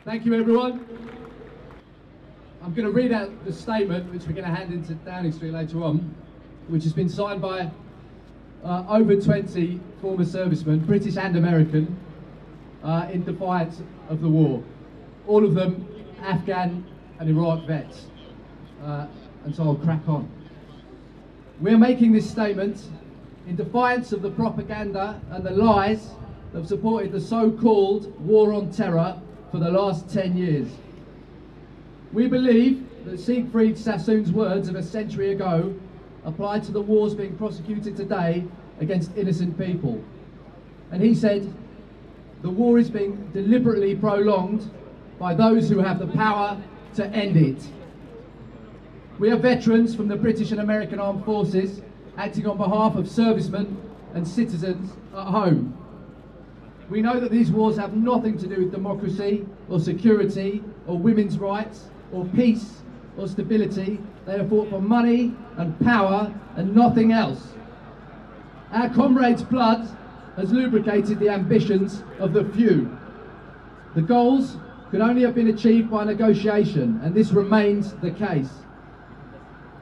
Thank you, everyone. I'm going to read out the statement, which we're going to hand into Downing Street later on, which has been signed by over 20 former servicemen, British and American, in defiance of the war. All of them Afghan and Iraq vets. And so I'll crack on. We're making this statement in defiance of the propaganda and the lies that have supported the so-called war on terror for the last 10 years. We believe that Siegfried Sassoon's words of a century ago apply to the wars being prosecuted today against innocent people. And he said, the war is being deliberately prolonged by those who have the power to end it. We are veterans from the British and American Armed Forces acting on behalf of servicemen and citizens at home. We know that these wars have nothing to do with democracy or security or women's rights or peace or stability. They are fought for money and power and nothing else. Our comrades' blood has lubricated the ambitions of the few. The goals could only have been achieved by negotiation, and this remains the case.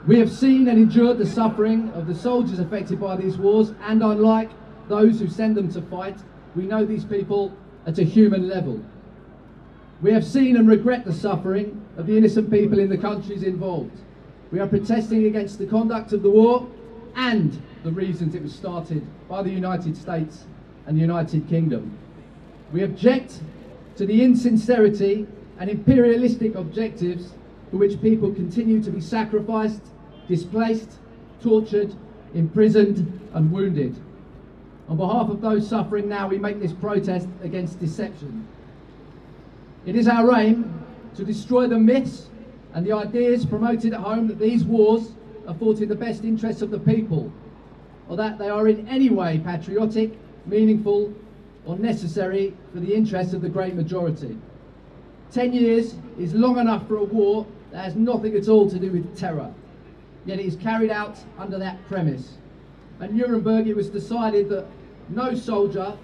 We have seen and endured the suffering of the soldiers affected by these wars, and unlike those who send them to fight, we know these people at a human level. We have seen and regret the suffering of the innocent people in the countries involved. We are protesting against the conduct of the war and the reasons it was started by the United States and the United Kingdom. We object to the insincerity and imperialistic objectives for which people continue to be sacrificed, displaced, tortured, imprisoned and wounded. On behalf of those suffering now, we make this protest against deception. It is our aim to destroy the myths and the ideas promoted at home that these wars are fought in the best interests of the people, or that they are in any way patriotic, meaningful or necessary for the interests of the great majority. 10 years is long enough for a war that has nothing at all to do with terror, yet it is carried out under that premise. At Nuremberg it was decided that no soldier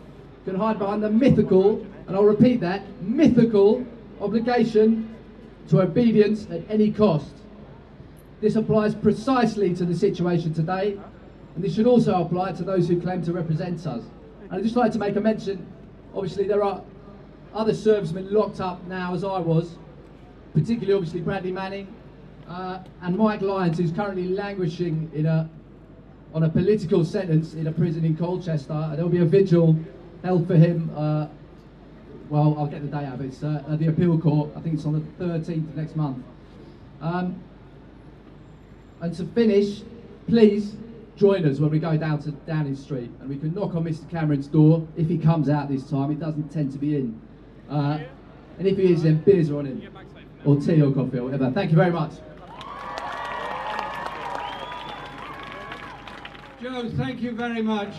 can hide behind the mythical, and I'll repeat that, mythical obligation to obedience at any cost. This applies precisely to the situation today, and this should also apply to those who claim to represent us. And I'd just like to make a mention, obviously there are other servicemen locked up now, as I was, particularly obviously Bradley Manning and Mike Lyons, who's currently languishing on a political sentence in a prison in Colchester. There will be a vigil held for him, well, I'll get the date out, it's at the appeal court. I think it's on the 13th of next month. And to finish, please join us when we go down to Downing Street, and we can knock on Mr. Cameron's door if he comes out this time. He doesn't tend to be in. And if he is, then beers are on him, or tea or coffee or whatever. Thank you very much. Joe, thank you very much.